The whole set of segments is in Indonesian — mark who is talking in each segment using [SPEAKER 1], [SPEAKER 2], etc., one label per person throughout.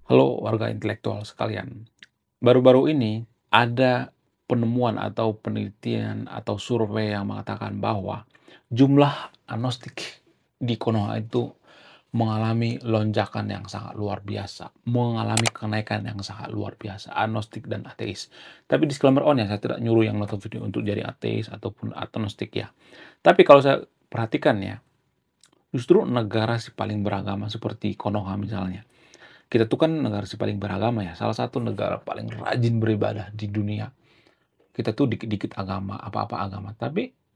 [SPEAKER 1] Halo warga intelektual sekalian. Baru-baru ini ada penemuan atau penelitian atau survei yang mengatakan bahwa jumlah agnostik di Konoha itu mengalami lonjakan yang sangat luar biasa, mengalami kenaikan yang sangat luar biasa, agnostik dan ateis. Tapi disclaimer on ya, saya tidak nyuruh yang nonton video untuk jadi ateis ataupun agnostik ya. Tapi kalau saya perhatikan ya, justru negara si paling beragama seperti Konoha misalnya, kita tuh kan negara si paling beragama ya, salah satu negara paling rajin beribadah di dunia. Kita tuh dikit-dikit agama, apa-apa agama. Tapi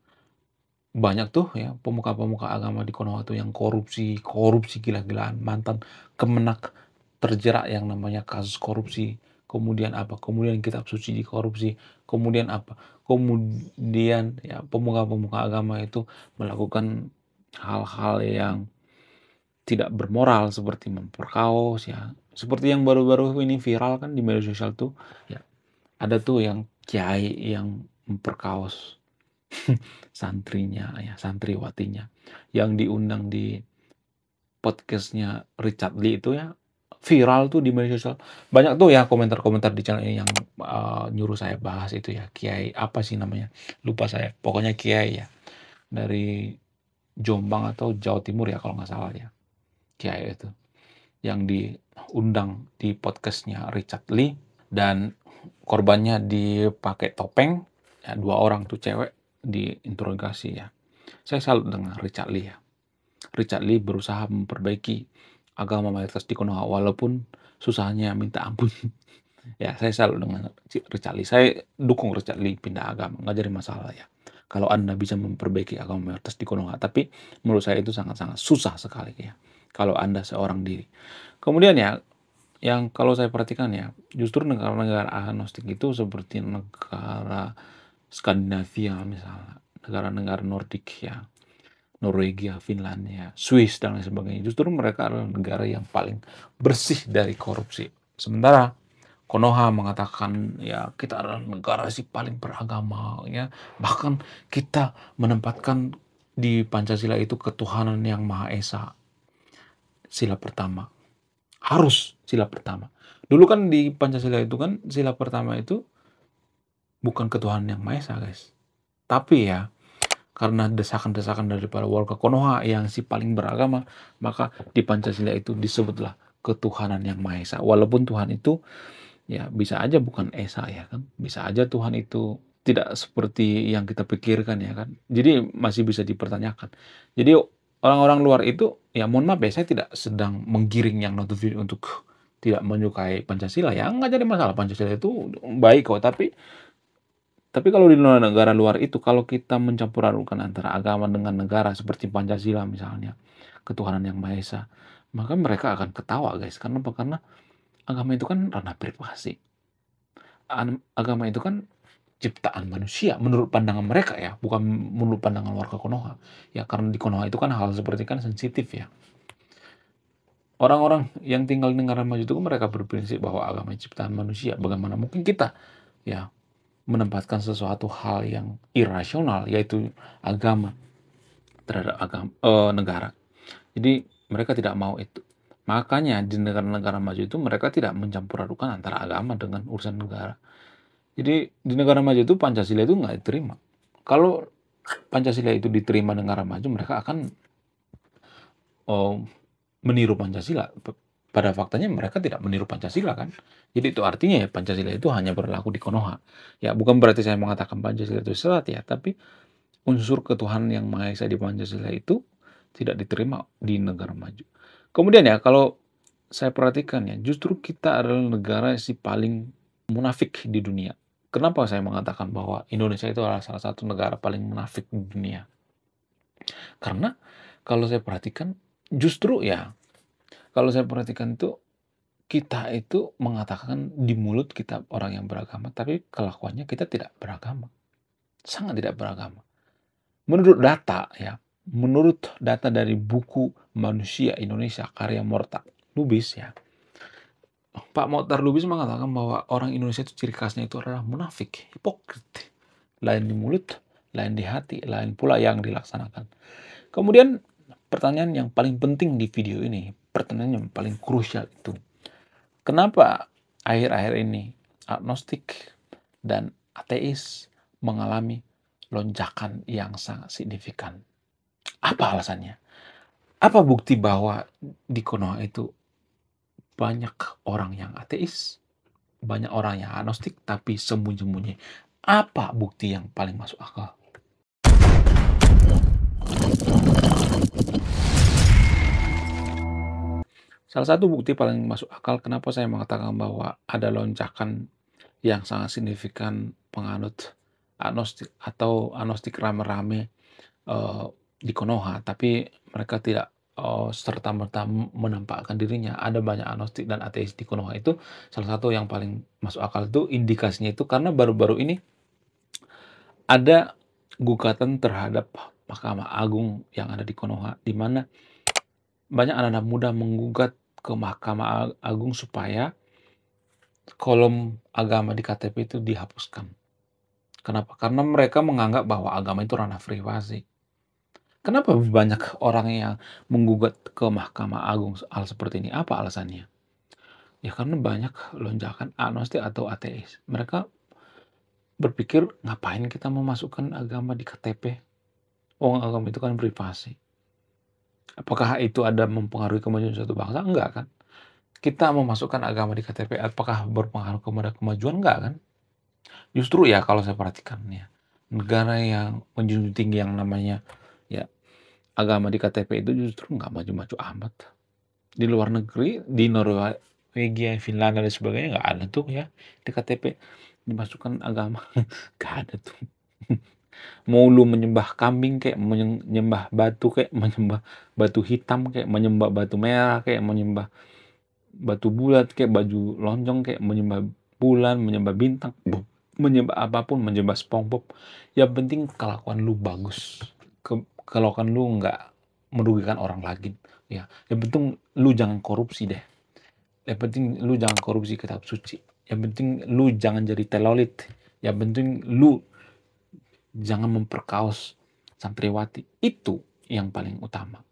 [SPEAKER 1] banyak tuh ya pemuka-pemuka agama di Konoha tuh yang korupsi, korupsi gila-gilaan, mantan kemenak terjerat yang namanya kasus korupsi. Kemudian apa? Kemudian kitab suci dikorupsi. Kemudian apa? Kemudian ya pemuka-pemuka agama itu melakukan hal-hal yang tidak bermoral seperti memperkaos ya. Seperti yang baru-baru ini viral kan di media sosial tuh, ya ada tuh yang kiai yang memperkaos santrinya ya, santriwatinya yang diundang di podcastnya Richard Lee itu ya, viral tuh di media sosial. Banyak tuh ya komentar-komentar di channel ini yang nyuruh saya bahas itu ya, kiai apa sih namanya? Lupa saya. Pokoknya kiai ya dari Jombang atau Jawa Timur ya kalau nggak salah ya. Kiai itu yang diundang di podcastnya Richard Lee dan korbannya dipakai topeng ya, 2 orang tuh cewek diinterogasi ya. Saya salut dengan Richard Lee ya. Richard Lee berusaha memperbaiki agama mayoritas di Konoha walaupun susahnya minta ampun. Ya, saya salut dengan Richard Lee. Saya dukung Richard Lee pindah agama, nggak jadi masalah ya. Kalau Anda bisa memperbaiki agama mayoritas di Konoha, tapi menurut saya itu sangat-sangat susah sekali ya. Kalau Anda seorang diri. Kemudian ya, yang kalau saya perhatikan ya, justru negara-negara agnostik itu seperti negara Skandinavia misalnya, negara-negara Nordik ya, Norwegia, Finlandia, Swiss dan lain sebagainya. Justru mereka adalah negara yang paling bersih dari korupsi. Sementara Konoha mengatakan ya kita adalah negara si paling beragama ya, bahkan kita menempatkan di Pancasila itu ketuhanan yang Maha Esa. Sila pertama. Harus sila pertama. Dulu kan di Pancasila itu kan sila pertama itu bukan ketuhanan yang Maha Esa, guys. Tapi ya, karena desakan-desakan daripada warga Konoha yang si paling beragama, maka di Pancasila itu disebutlah ketuhanan yang Maha Esa. Walaupun Tuhan itu ya bisa aja bukan Esa ya kan. Bisa aja Tuhan itu tidak seperti yang kita pikirkan ya kan. Jadi masih bisa dipertanyakan. Jadi orang-orang luar itu ya mohon maaf ya saya tidak sedang menggiring yang nonton video untuk tidak menyukai Pancasila ya nggak jadi masalah Pancasila itu baik kok tapi kalau di negara luar itu kalau kita mencampur adukan antara agama dengan negara seperti Pancasila misalnya ketuhanan yang Maha Esa maka mereka akan ketawa guys karena apa? Karena agama itu kan ranah privasi agama itu kan ciptaan manusia menurut pandangan mereka ya, bukan menurut pandangan warga Konoha. Ya karena di Konoha itu kan hal seperti kan sensitif ya. Orang-orang yang tinggal di negara maju itu kan mereka berprinsip bahwa agama ciptaan manusia. Bagaimana mungkin kita ya menempatkan sesuatu hal yang irasional yaitu agama terhadap negara. Jadi mereka tidak mau itu. Makanya di negara-negara maju itu mereka tidak mencampur adukan antara agama dengan urusan negara. Jadi di negara maju itu Pancasila itu nggak diterima. Kalau Pancasila itu diterima negara maju, mereka akan meniru Pancasila. Pada faktanya mereka tidak meniru Pancasila kan. Jadi itu artinya ya Pancasila itu hanya berlaku di Konoha. Ya bukan berarti saya mengatakan Pancasila itu salah ya, tapi unsur ketuhanan yang Maha Esa di Pancasila itu tidak diterima di negara maju. Kemudian ya kalau saya perhatikan ya, justru kita adalah negara si paling munafik di dunia. Kenapa saya mengatakan bahwa Indonesia itu adalah salah satu negara paling munafik di dunia? Karena kalau saya perhatikan, justru ya, kalau saya perhatikan itu, kita itu mengatakan di mulut kita orang yang beragama, tapi kelakuannya kita tidak beragama. Sangat tidak beragama. Menurut data ya, menurut data dari buku Manusia Indonesia karya Morta Lubis ya, Pak Mokhtar Lubis mengatakan bahwa orang Indonesia itu ciri khasnya itu adalah munafik, hipokrit. Lain di mulut, lain di hati, lain pula yang dilaksanakan. Kemudian pertanyaan yang paling penting di video ini, pertanyaan yang paling krusial itu, Kenapa akhir-akhir ini agnostik dan ateis mengalami lonjakan yang sangat signifikan? Apa alasannya? Apa bukti bahwa di Konoha itu banyak orang yang ateis, banyak orang yang agnostik, tapi sembunyi-sembunyi? Apa bukti yang paling masuk akal? Salah satu bukti paling masuk akal kenapa saya mengatakan bahwa ada lonjakan yang sangat signifikan penganut agnostik atau agnostik rame-rame di Konoha, tapi mereka tidak serta-merta menampakkan dirinya. Ada banyak agnostik dan ateis di Konoha itu, salah satu yang paling masuk akal itu indikasinya itu karena baru-baru ini ada gugatan terhadap Mahkamah Agung yang ada di Konoha, di mana banyak anak-anak muda menggugat ke Mahkamah Agung supaya kolom agama di KTP itu dihapuskan. Kenapa? Karena mereka menganggap bahwa agama itu ranah privasi. Kenapa banyak orang yang menggugat ke Mahkamah Agung hal seperti ini? Apa alasannya? Ya karena banyak lonjakan agnostik atau ateis. Mereka berpikir, ngapain kita memasukkan agama di KTP? Oh, agama itu kan privasi. Apakah itu ada mempengaruhi kemajuan suatu bangsa? Enggak kan? Kita memasukkan agama di KTP, apakah berpengaruh kepada kemajuan? Enggak kan? Justru ya kalau saya perhatikan ya, negara yang menjunjung tinggi yang namanya ya agama di KTP itu justru nggak maju-maju amat. Di luar negeri, di Norwegia, Finlandia dan sebagainya nggak ada tuh ya di KTP dimasukkan agama, nggak ada tuh. Mau lu menyembah kambing kayak menyembah batu kayak menyembah batu hitam kayak menyembah batu merah kayak menyembah batu bulat kayak baju lonjong kayak menyembah bulan, menyembah bintang, menyembah apapun, menyembah SpongeBob. Yang penting kelakuan lu bagus. Kelakuan lu nggak merugikan orang lain. Ya, yang penting lu jangan korupsi deh. Yang penting lu jangan korupsi kitab suci. Yang penting lu jangan jadi telolit. Yang penting lu jangan memperkaos santriwati. Itu yang paling utama.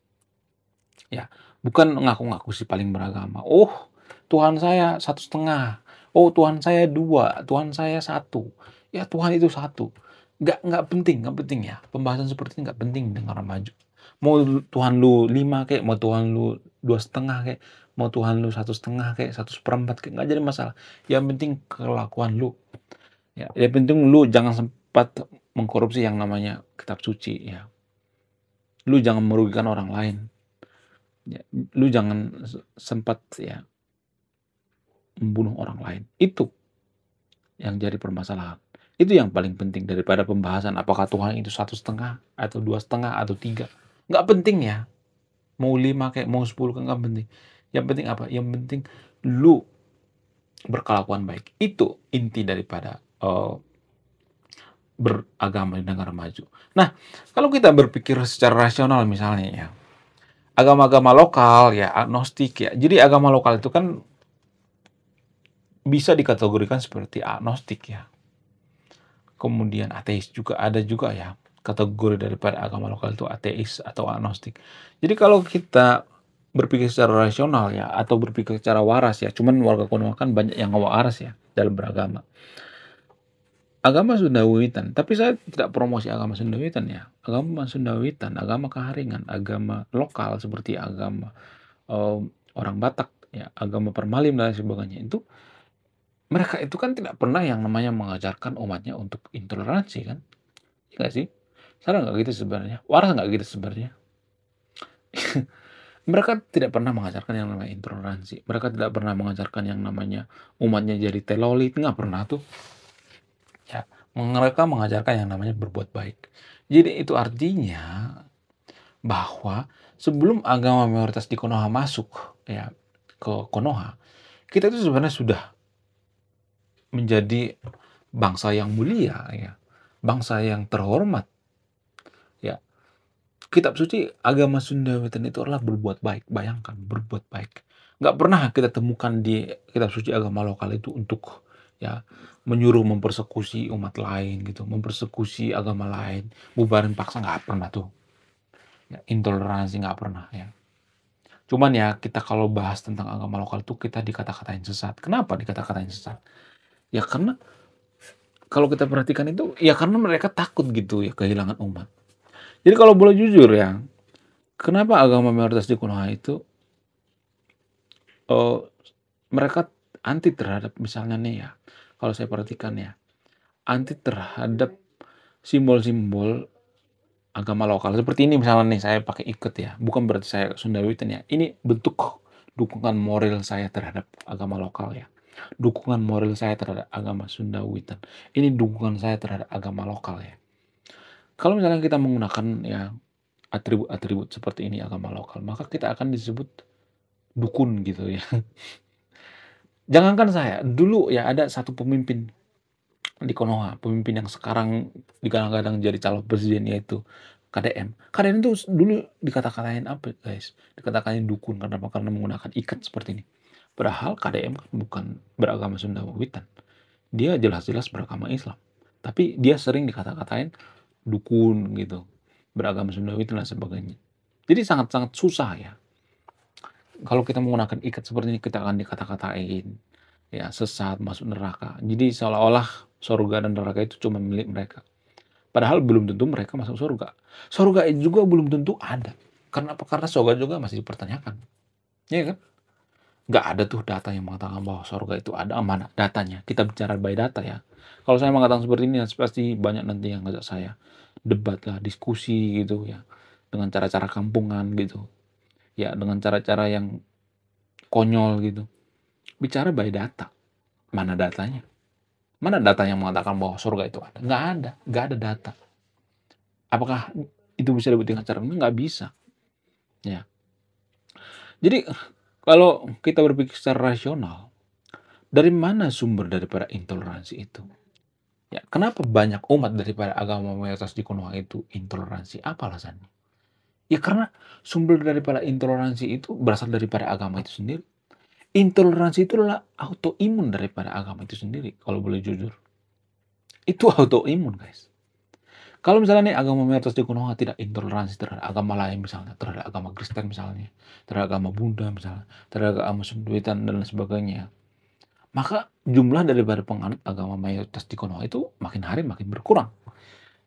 [SPEAKER 1] Ya, bukan ngaku-ngaku sih paling beragama. Oh, Tuhan saya 1,5. Oh, Tuhan saya 2. Tuhan saya 1. Ya, Tuhan itu 1. Nggak penting ya. Pembahasan seperti ini nggak penting dengan orang maju. Mau Tuhan lu 5 kayak, mau Tuhan lu 2,5 kayak, mau Tuhan lu 1,5 kayak, 1/4 kayak, nggak jadi masalah. Yang penting kelakuan lu. Ya, yang penting lu jangan sempat mengkorupsi yang namanya kitab suci ya. Lu jangan merugikan orang lain. Ya, lu jangan sempat ya membunuh orang lain. Itu yang jadi permasalahan. Itu yang paling penting daripada pembahasan apakah Tuhan itu 1,5 atau 2,5 atau 3. Nggak penting ya. Mau 5 kayak mau 10 kan nggak penting. Yang penting apa? Yang penting lu berkelakuan baik. Itu inti daripada beragama di negara maju. Nah, kalau kita berpikir secara rasional misalnya ya, agama-agama lokal ya, agnostik ya. Jadi agama lokal itu kan bisa dikategorikan seperti agnostik ya. Kemudian ateis juga ada juga ya. Kategori daripada agama lokal itu ateis atau agnostik. Jadi kalau kita berpikir secara rasional ya atau berpikir secara waras ya, cuman warga Konoha kan banyak yang nggak waras ya dalam beragama. Agama Sundawiwitan, tapi saya tidak promosi agama Sundawiwitan ya. Agama Sundawiwitan, agama Kaharingan, agama lokal seperti agama orang Batak ya, agama Permalim dan sebagainya itu mereka itu kan tidak pernah yang namanya mengajarkan umatnya untuk intoleransi kan? Iya nggak sih? Sadar nggak gitu sebenarnya? Waras nggak gitu sebenarnya? Mereka tidak pernah mengajarkan yang namanya intoleransi. Mereka tidak pernah mengajarkan yang namanya umatnya jadi telolit, nggak pernah tuh. Ya, mereka mengajarkan yang namanya berbuat baik. Jadi itu artinya bahwa sebelum agama mayoritas di Konoha masuk ya ke Konoha, kita itu sebenarnya sudah menjadi bangsa yang mulia ya, bangsa yang terhormat. Ya, kitab suci agama Sundawiwitan itu adalah berbuat baik. Bayangkan berbuat baik. Nggak pernah kita temukan di kitab suci agama lokal itu untuk ya menyuruh mempersekusi umat lain gitu, mempersekusi agama lain, bubarin paksa nggak pernah tuh. Ya, intoleransi nggak pernah ya. Cuman ya kita kalau bahas tentang agama lokal tuh kita dikata-katain sesat. Kenapa dikata-katain sesat? Ya karena kalau kita perhatikan itu, ya karena mereka takut gitu ya kehilangan umat. Jadi kalau boleh jujur ya, kenapa agama mayoritas di Konoha itu, eee, mereka anti terhadap misalnya nih ya, kalau saya perhatikan ya, anti terhadap simbol-simbol agama lokal. Seperti ini misalnya nih, saya pakai iket ya, bukan berarti saya Sundawitan ya. Ini bentuk dukungan moral saya terhadap agama lokal ya. Dukungan moral saya terhadap agama Sundawitan. Ini dukungan saya terhadap agama lokal ya. Kalau misalnya kita menggunakan ya atribut-atribut seperti ini agama lokal, maka kita akan disebut dukun gitu ya. Jangankan saya, dulu ya ada satu pemimpin di Konoha, pemimpin yang sekarang digadang-gadang jadi calon presiden yaitu KDM. KDM itu dulu dikata-katain apa guys? Dikata-katain dukun kenapa? Karena menggunakan ikat seperti ini. Padahal KDM kan bukan beragama Sunda Witan. Dia jelas-jelas beragama Islam. Tapi dia sering dikata-katain dukun gitu. Beragama Sunda Witan dan sebagainya. Jadi sangat-sangat susah ya. Kalau kita menggunakan ikat seperti ini kita akan dikata-katain ya sesat, masuk neraka. Jadi seolah-olah surga dan neraka itu cuma milik mereka. Padahal belum tentu mereka masuk surga. Surga juga belum tentu ada. Karena apa? Karena surga juga masih dipertanyakan. Ya kan? Nggak ada tuh data yang mengatakan bahwa surga itu ada. Mana datanya? Kita bicara by data ya. Kalau saya mengatakan seperti ini, pasti banyak nanti yang ngajak saya debat lah, diskusi gitu ya. Dengan cara-cara kampungan gitu. Ya, dengan cara-cara yang konyol gitu. Bicara by data. Mana datanya? Mana data yang mengatakan bahwa surga itu ada? Nggak ada data. Apakah itu bisa dibuktikan secara ilmiah? Nggak bisa. Ya. Jadi kalau kita berpikir secara rasional, dari mana sumber daripada intoleransi itu? Ya, kenapa banyak umat daripada agama mayoritas di Konoha itu intoleransi? Apa alasannya? Ya karena sumber daripada intoleransi itu berasal daripada agama itu sendiri. Intoleransi itu adalah autoimun daripada agama itu sendiri, kalau boleh jujur. Itu autoimun, guys. Kalau misalnya nih agama mayoritas di Konoha tidak intoleransi terhadap agama lain misalnya, terhadap agama Kristen misalnya, terhadap agama Buddha misalnya, terhadap agama Sunduitan dan lain sebagainya, maka jumlah daripada penganut agama mayoritas di Konoha itu makin hari makin berkurang.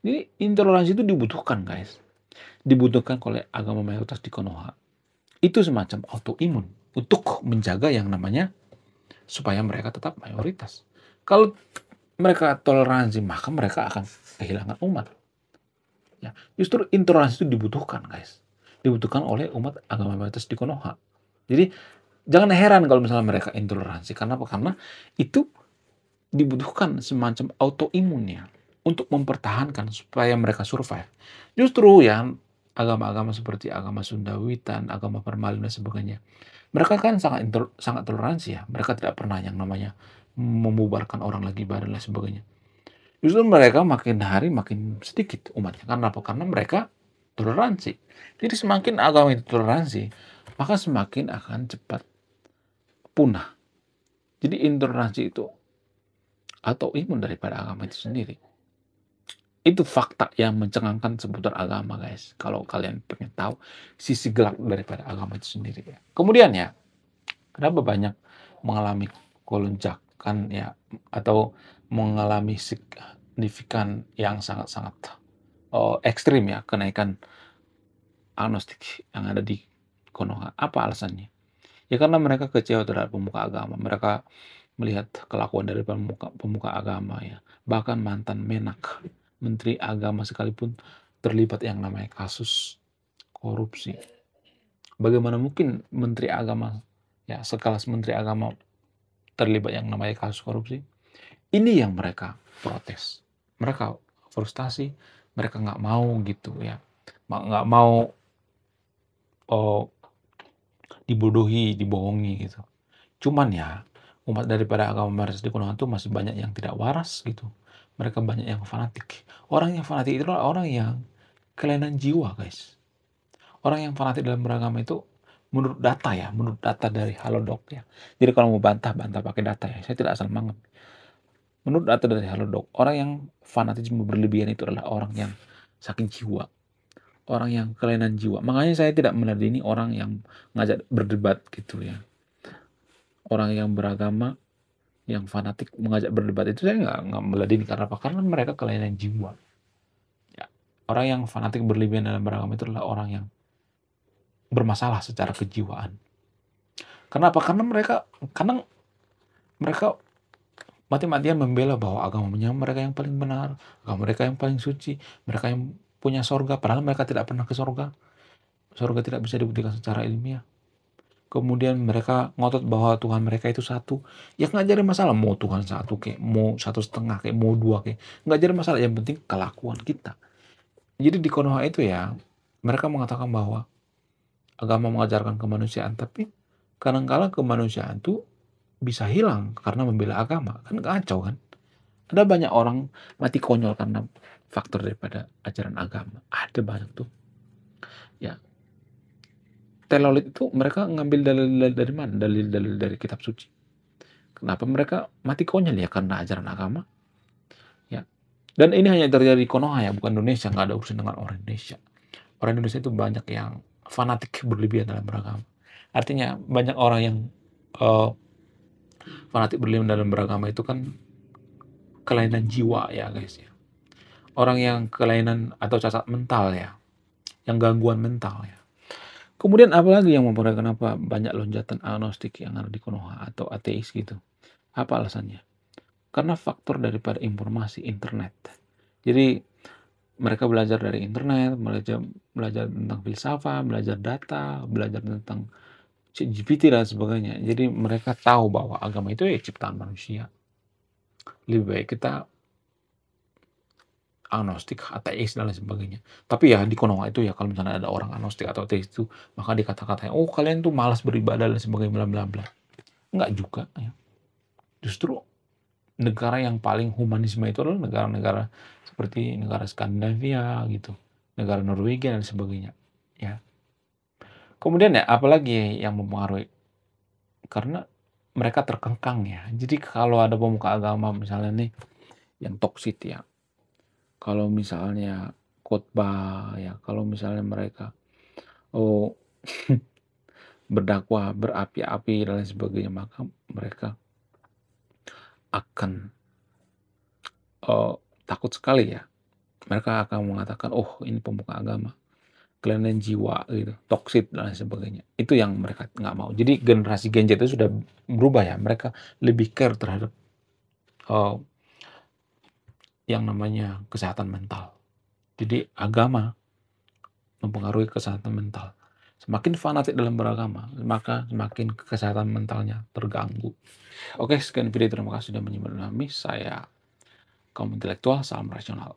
[SPEAKER 1] Jadi intoleransi itu dibutuhkan guys, dibutuhkan oleh agama mayoritas di Konoha. Itu semacam autoimun untuk menjaga yang namanya supaya mereka tetap mayoritas. Kalau mereka toleransi maka mereka akan kehilangan umat. Ya, justru intoleransi itu dibutuhkan, guys. Dibutuhkan oleh umat agama mayoritas di Konoha. Jadi jangan heran kalau misalnya mereka intoleransi. Karena apa? Karena itu dibutuhkan semacam autoimunnya untuk mempertahankan supaya mereka survive. Justru ya agama-agama seperti agama Sundawitan, agama Permalin dan sebagainya. Mereka kan sangat toleransi ya. Mereka tidak pernah yang namanya membubarkan orang lagi ibadah dan lain sebagainya. Justru mereka makin hari makin sedikit umatnya. Karena apa? Karena mereka toleransi. Jadi semakin agama itu toleransi, maka semakin akan cepat punah. Jadi intoleransi itu atau imun daripada agama itu sendiri. Itu fakta yang mencengangkan seputar agama, guys. Kalau kalian pengen tahu sisi gelap daripada agama itu sendiri ya. Kemudian ya, kenapa banyak mengalami lonjakan ya atau mengalami signifikan yang sangat-sangat ekstrim ya kenaikan agnostik yang ada di Konoha. Apa alasannya? Ya karena mereka kecewa terhadap pemuka agama. Mereka melihat kelakuan dari pemuka agama ya. Bahkan mantan Menak, Menteri Agama sekalipun terlibat yang namanya kasus korupsi. Bagaimana mungkin Menteri Agama ya sekelas Menteri Agama terlibat yang namanya kasus korupsi? Ini yang mereka protes. Mereka frustasi, mereka nggak mau gitu ya. Nggak mau oh, dibodohi, dibohongi gitu. Cuman ya, umat daripada agama mayoritas di Konoha itu masih banyak yang tidak waras gitu. Mereka banyak yang fanatik. Orang yang fanatik itu adalah orang yang kelainan jiwa, guys. Orang yang fanatik dalam beragama itu menurut data ya, menurut data dari Halodoc ya. Jadi kalau mau bantah, bantah pakai data ya. Saya tidak asal manggap. Menurut data dari Halodoc, orang yang fanatisme berlebihan itu adalah orang yang sakit jiwa. orang yang kelainan jiwa. Makanya saya tidak meladeni orang yang ngajak berdebat gitu ya. Orang yang beragama, yang fanatik mengajak berdebat itu saya nggak meladeni. Karena apa? Karena mereka kelainan jiwa. Ya. Orang yang fanatik berlebihan dalam beragama itu adalah orang yang bermasalah secara kejiwaan. Kenapa? Karena mereka mati-matian membela bahwa agamanya mereka yang paling benar, agama mereka yang paling suci, mereka yang punya sorga, padahal mereka tidak pernah ke sorga. Sorga tidak bisa dibuktikan secara ilmiah. Kemudian mereka ngotot bahwa Tuhan mereka itu satu. Ya nggak jadi masalah mau Tuhan satu kayak, mau 1,5 kayak, mau 2 kayak. Nggak jadi masalah, yang penting kelakuan kita. Jadi di Konoha itu ya, mereka mengatakan bahwa agama mengajarkan kemanusiaan, tapi kadang-kala kemanusiaan itu bisa hilang karena membela agama. Kan kacau kan? Ada banyak orang mati konyol karena faktor daripada ajaran agama. Ada banyak tuh. Ya, telolit itu mereka ngambil dalil-dalil dari mana? Dalil-dalil dari kitab suci. Kenapa mereka mati konyol ya? Karena ajaran agama. Ya. Dan ini hanya terjadi di Konoha ya, bukan Indonesia. Nggak ada urusan dengan orang Indonesia. Orang Indonesia itu banyak yang fanatik berlebihan dalam beragama. Artinya banyak orang yang fanatik berlebihan dalam beragama itu kan kelainan jiwa ya guys ya. Orang yang kelainan atau cacat mental ya. Yang gangguan mental ya. Kemudian apalagi yang memperkenalkan kenapa banyak lonjakan agnostik yang ada di Konoha atau ateis gitu. Apa alasannya? Karena faktor daripada informasi internet. Jadi mereka belajar dari internet, belajar tentang filsafat, belajar data, belajar tentang ChatGPT dan sebagainya. Jadi mereka tahu bahwa agama itu ya ciptaan manusia. Lebih baik kita agnostik, ateis dan lain sebagainya. Tapi ya di Konoha itu ya kalau misalnya ada orang agnostik atau ateis itu, maka dikata-katain, oh kalian tuh malas beribadah dan sebagainya bla bla bla. Enggak juga ya. Justru negara yang paling humanisme itu adalah negara-negara seperti negara Skandinavia gitu, negara Norwegia dan sebagainya. Ya. Kemudian ya apalagi yang mempengaruhi? Karena mereka terkekang ya. Jadi kalau ada pemuka agama misalnya nih yang toksik ya, kalau misalnya khotbah ya, kalau misalnya mereka oh berdakwah berapi-api dan lain sebagainya, maka mereka akan takut sekali ya. Mereka akan mengatakan, oh ini pemuka agama, kelainan jiwa gitu, toksik dan lain sebagainya. Itu yang mereka nggak mau. Jadi generasi Gen Z itu sudah berubah ya. Mereka lebih care terhadap yang namanya kesehatan mental. Jadi agama mempengaruhi kesehatan mental. Semakin fanatik dalam beragama, maka semakin kesehatan mentalnya terganggu. Oke, sekian video. Terima kasih sudah menyimak kami. Saya kaum intelektual, salam rasional.